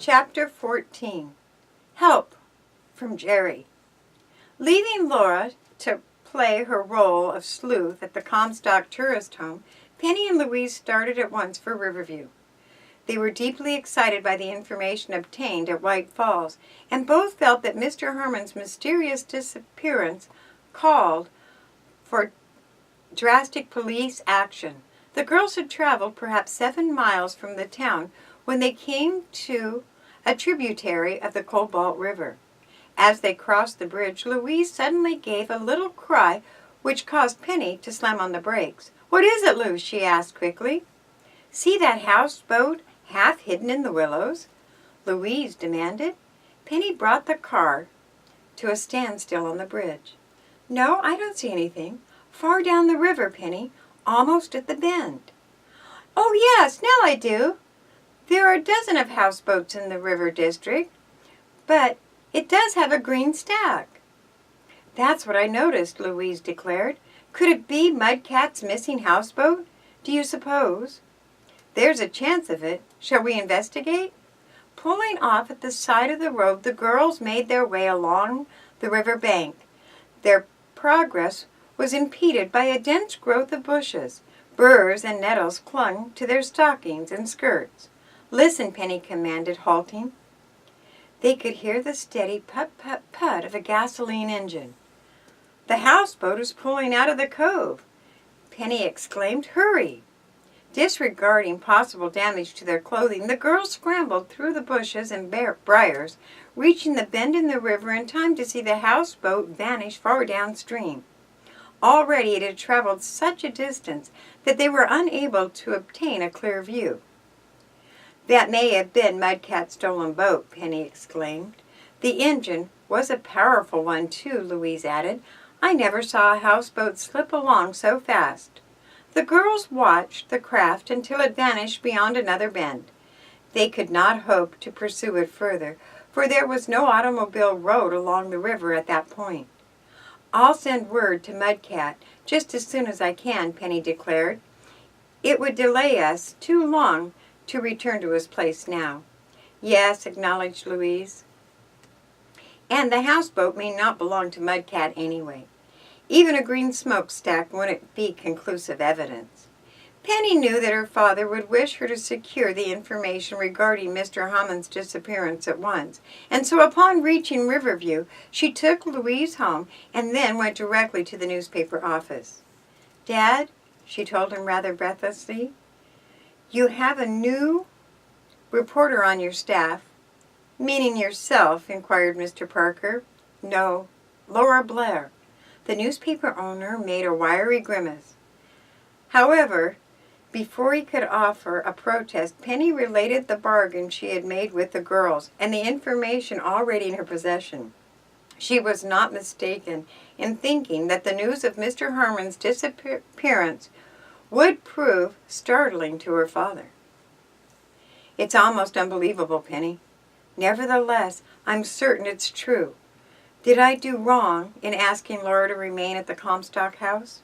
Chapter 14. Help from Jerry. Leaving Laura to play her role of sleuth at the Comstock tourist home, Penny and Louise started at once for Riverview. They were deeply excited by the information obtained at White Falls, and both felt that Mr. Herman's mysterious disappearance called for drastic police action. The girls had traveled perhaps 7 miles from the town when they came to a tributary of the Cobalt River. As they crossed the bridge, Louise suddenly gave a little cry which caused Penny to slam on the brakes. "What is it, Lou?" she asked quickly. "See that houseboat half hidden in the willows?" Louise demanded. Penny brought the car to a standstill on the bridge. "No, I don't see anything. Far down the river, Penny, almost at the bend." "Oh, yes, now I do. There are a dozen of houseboats in the river district, but it does have a green stack." "That's what I noticed," Louise declared. "Could it be Mudcat's missing houseboat, do you suppose?" "There's a chance of it. Shall we investigate?" Pulling off at the side of the road, the girls made their way along the river bank. Their progress was impeded by a dense growth of bushes. Burrs and nettles clung to their stockings and skirts. "Listen," Penny commanded, halting. They could hear the steady put-put-put of a gasoline engine. "The houseboat is pulling out of the cove," Penny exclaimed. "Hurry!" Disregarding possible damage to their clothing, the girls scrambled through the bushes and briars, reaching the bend in the river in time to see the houseboat vanish far downstream. Already it had traveled such a distance that they were unable to obtain a clear view. "That may have been Mudcat's stolen boat," Penny exclaimed. "The engine was a powerful one, too," Louise added. "I never saw a houseboat slip along so fast." The girls watched the craft until it vanished beyond another bend. They could not hope to pursue it further, for there was no automobile road along the river at that point. "I'll send word to Mudcat just as soon as I can," Penny declared. "It would delay us too long to return to his place now." "Yes," acknowledged Louise. "And the houseboat may not belong to Mudcat anyway. Even a green smokestack wouldn't be conclusive evidence." Penny knew that her father would wish her to secure the information regarding Mr. Hammond's disappearance at once, and so upon reaching Riverview, she took Louise home and then went directly to the newspaper office. "Dad," she told him rather breathlessly, "you have a new reporter on your staff." "Meaning yourself?" inquired Mr. Parker. "No, Laura Blair." The newspaper owner made a wiry grimace. However, before he could offer a protest, Penny related the bargain she had made with the girls and the information already in her possession. She was not mistaken in thinking that the news of Mr. Herman's disappearance would prove startling to her father. "It's almost unbelievable, Penny. Nevertheless, I'm certain it's true. Did I do wrong in asking Laura to remain at the Comstock house?"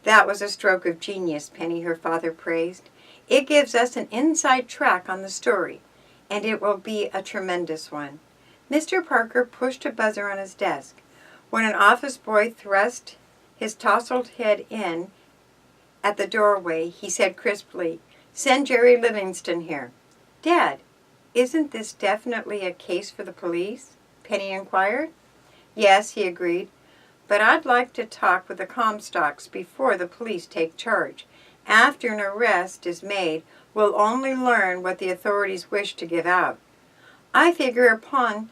"That was a stroke of genius, Penny," her father praised. "It gives us an inside track on the story, and it will be a tremendous one." Mr. Parker pushed a buzzer on his desk. When an office boy thrust his tousled head in at the doorway, he said crisply, "Send Jerry Livingston here." "Dad, isn't this definitely a case for the police?" Penny inquired. "Yes," he agreed, "but I'd like to talk with the Comstocks before the police take charge. After an arrest is made, we'll only learn what the authorities wish to give out. I figure upon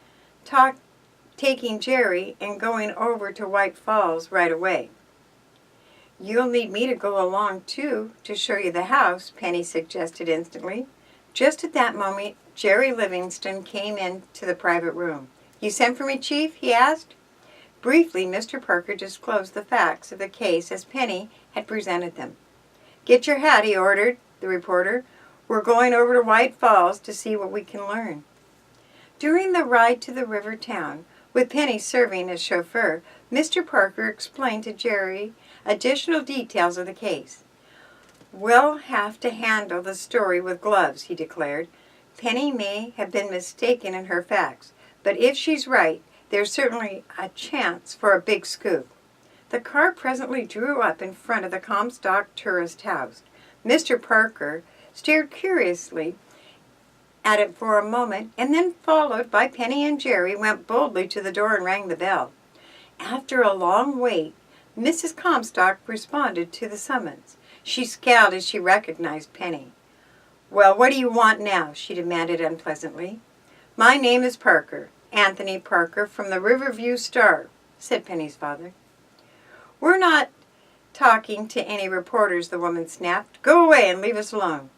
taking Jerry and going over to White Falls right away." "You'll need me to go along, too, to show you the house," Penny suggested instantly. Just at that moment, Jerry Livingston came into the private room. "You sent for me, Chief?" he asked. Briefly, Mr. Parker disclosed the facts of the case as Penny had presented them. "Get your hat," he ordered the reporter. "We're going over to White Falls to see what we can learn." During the ride to the river town, with Penny serving as chauffeur, Mr. Parker explained to Jerry additional details of the case. "We'll have to handle the story with gloves," he declared. Penny may have been mistaken in her facts, but if she's right, there's certainly a chance for a big scoop. The car presently drew up in front of the Comstock tourist house. Mr. Parker stared curiously at it for a moment, and then, followed by Penny and Jerry, went boldly to the door and rang the bell. After a long wait, Mrs. Comstock responded to the summons. She scowled as she recognized Penny. "Well, what do you want now?" she demanded unpleasantly. "My name is Parker, Anthony Parker, from the Riverview Star," said Penny's father. "We're not talking to any reporters," the woman snapped. "Go away and leave us alone."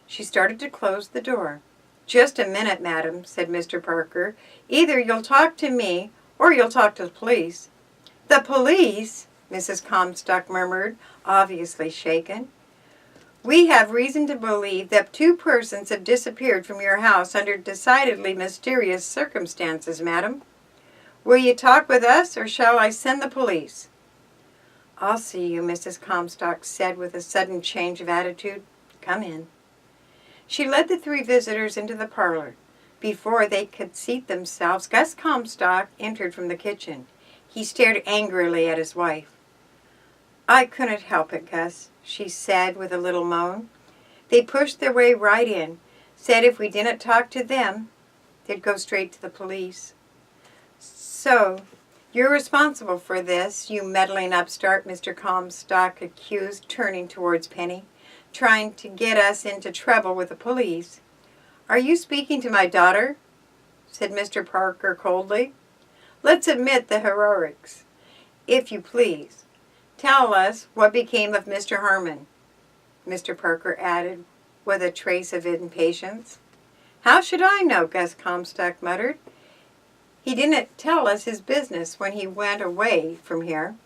She started to close the door. "Just a minute, madam," said Mr. Parker. "Either you'll talk to me or you'll talk to the police." "The police?" Mrs. Comstock murmured, obviously shaken. "We have reason to believe that 2 persons have disappeared from your house under decidedly mysterious circumstances, madam. Will you talk with us, or shall I send the police?" "I'll see you," Mrs. Comstock said with a sudden change of attitude. "Come in." She led the 3 visitors into the parlor. Before they could seat themselves, Gus Comstock entered from the kitchen. He stared angrily at his wife. "I couldn't help it, Gus," she said with a little moan. "They pushed their way right in, said if we didn't talk to them, they'd go straight to the police." "So, you're responsible for this, you meddling upstart," Mr. Comstock accused, turning towards Penny. "Trying to get us into trouble with the police." "Are you speaking to my daughter?" said Mr. Parker coldly. "Let's admit the heroics, if you please. Tell us what became of Mr. Harmon," Mr. Parker added with a trace of impatience. "How should I know?" Gus Comstock muttered. "He didn't tell us his business when he went away from here."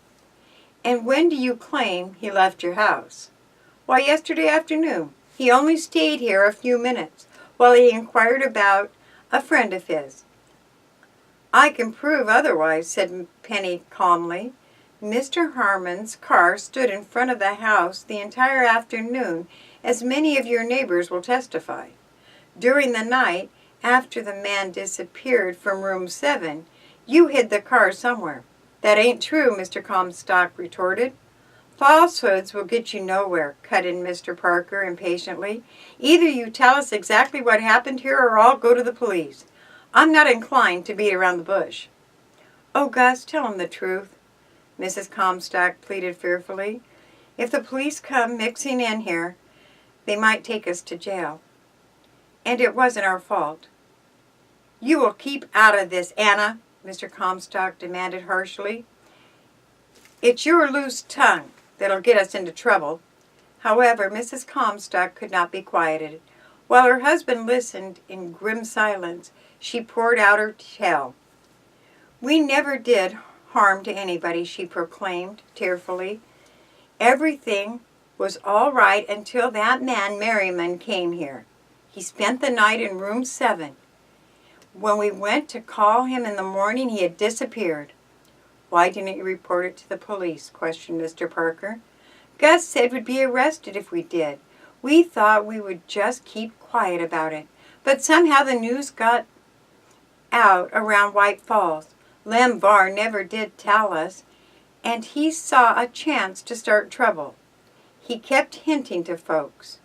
"And when do you claim he left your house?" "Why, yesterday afternoon. He only stayed here a few minutes while he inquired about a friend of his." "I can prove otherwise," said Penny calmly. "Mr. Harmon's car stood in front of the house the entire afternoon, as many of your neighbors will testify. During the night, after the man disappeared from room 7, you hid the car somewhere." "That ain't true," Mr. Comstock retorted. "Falsehoods will get you nowhere," cut in Mr. Parker impatiently. "Either you tell us exactly what happened here, or I'll go to the police. I'm not inclined to beat around the bush." "Oh, Gus, tell him the truth," Mrs. Comstock pleaded fearfully. "If the police come mixing in here, they might take us to jail. And it wasn't our fault." "You will keep out of this, Anna," Mr. Comstock demanded harshly. "It's your loose tongue that'll get us into trouble." However, Mrs. Comstock could not be quieted. While her husband listened in grim silence, she poured out her tale. "We never did harm to anybody," she proclaimed tearfully. "Everything was all right until that man Merriman came here. He spent the night in room 7. When we went to call him in the morning, he had disappeared." "Why didn't you report it to the police?" questioned Mr. Parker. "Gus said we'd be arrested if we did. We thought we would just keep quiet about it. But somehow the news got out around White Falls. Lem Varr never did tell us, and he saw a chance to start trouble. He kept hinting to folks.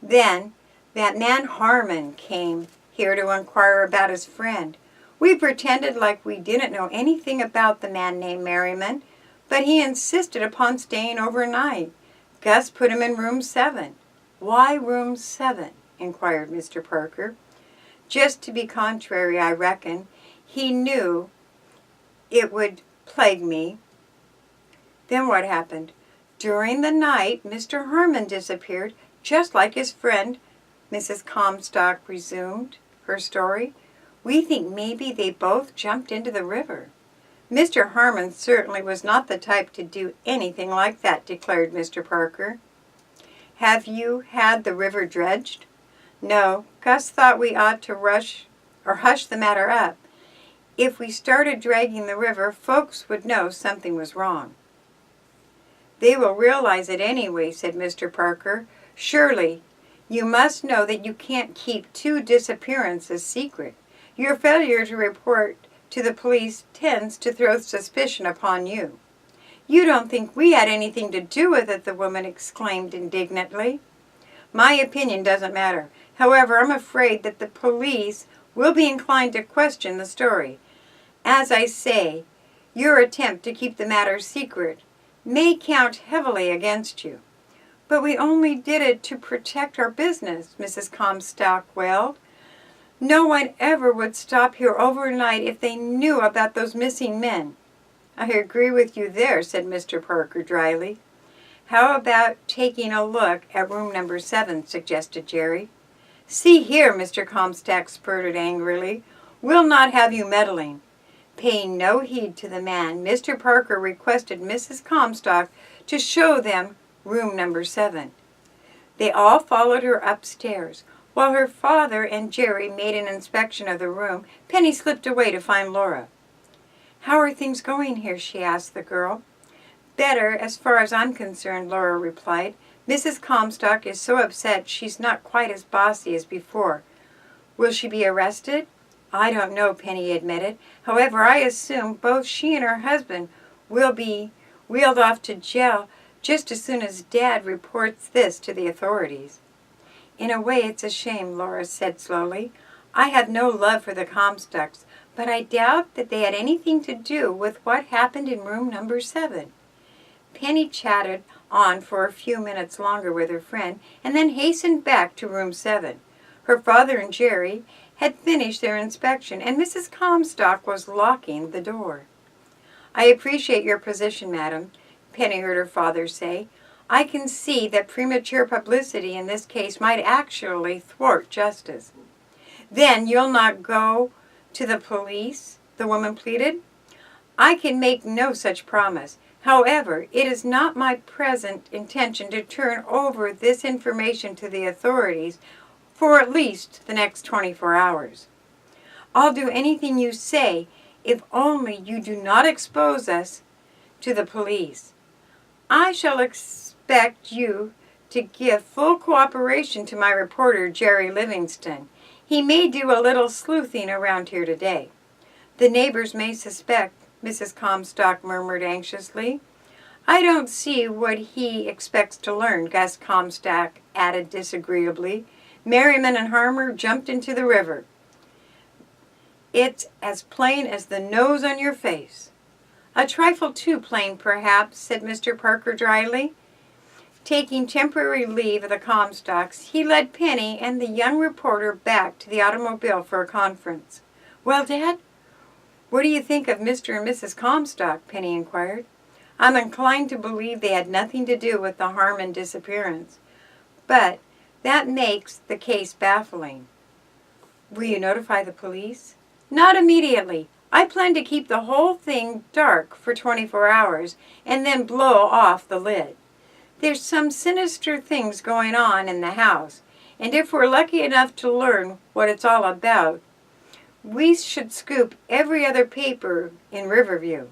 Then that man Harmon came here to inquire about his friend. We pretended like we didn't know anything about the man named Merriman, but he insisted upon staying overnight. Gus put him in room 7. "Why room 7? inquired Mr. Parker. "Just to be contrary, I reckon. He knew it would plague me." "Then what happened?" "During the night, Mr. Harmon disappeared, just like his friend," Mrs. Comstock resumed her story. "We think maybe they both jumped into the river." "Mr. Harmon certainly was not the type to do anything like that," declared Mr. Parker. "Have you had the river dredged?" "No. Gus thought we ought to hush the matter up. If we started dragging the river, folks would know something was wrong." "They will realize it anyway," said Mr. Parker. "Surely You must know that you can't keep 2 disappearances secret. Your failure to report to the police tends to throw suspicion upon you." "You don't think we had anything to do with it," the woman exclaimed indignantly. "My opinion doesn't matter. However, I'm afraid that the police will be inclined to question the story. As I say, your attempt to keep the matter secret may count heavily against you." "But we only did it to protect our business," Mrs. Comstock wailed. "No one ever would stop here overnight if they knew about those missing men." "I agree with you there," said Mr. Parker dryly. "How about taking a look at room number 7, suggested Jerry. "See here," Mr. Comstock spurted angrily, "we'll not have you meddling." Paying no heed to the man, Mr. Parker requested Mrs. Comstock to show them room number 7. They all followed her upstairs. While her father and Jerry made an inspection of the room, Penny slipped away to find Laura. "How are things going here?" she asked the girl. "Better, as far as I'm concerned," Laura replied. "Mrs. Comstock is so upset she's not quite as bossy as before." "Will she be arrested?" "I don't know," Penny admitted. "However, I assume both she and her husband will be wheeled off to jail just as soon as Dad reports this to the authorities." "In a way, it's a shame," Laura said slowly. "I have no love for the Comstocks, but I doubt that they had anything to do with what happened in room number 7. Penny chatted on for a few minutes longer with her friend and then hastened back to room 7. Her father and Jerry had finished their inspection, and Mrs. Comstock was locking the door. "I appreciate your position, madam," Penny heard her father say. "I can see that premature publicity in this case might actually thwart justice." "Then you'll not go to the police?" the woman pleaded. "I can make no such promise. However, it is not my present intention to turn over this information to the authorities for at least the next 24 hours. I'll do anything you say if only you do not expose us to the police. I shall expect you to give full cooperation to my reporter, Jerry Livingston. He may do a little sleuthing around here today." "The neighbors may suspect," Mrs. Comstock murmured anxiously. "I don't see what he expects to learn," Gus Comstock added disagreeably. "Merriman and Harmer jumped into the river. It's as plain as the nose on your face." "A trifle too plain, perhaps," said Mr. Parker dryly. Taking temporary leave of the Comstocks, he led Penny and the young reporter back to the automobile for a conference. "Well, Dad, what do you think of Mr. and Mrs. Comstock?" Penny inquired. "I'm inclined to believe they had nothing to do with the Harmon disappearance, but that makes the case baffling." "Will you notify the police?" "Not immediately. I plan to keep the whole thing dark for 24 hours and then blow off the lid. There's some sinister things going on in the house, and if we're lucky enough to learn what it's all about, we should scoop every other paper in Riverview."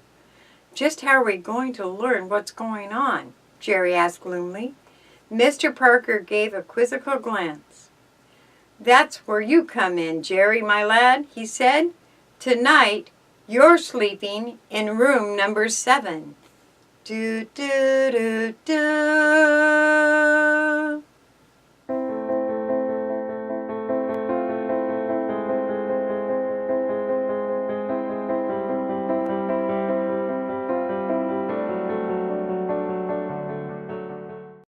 "Just how are we going to learn what's going on?" Jerry asked gloomily. Mr. Parker gave a quizzical glance. "That's where you come in, Jerry, my lad," he said. "Tonight, you're sleeping in room number 7. Do, do, do, do.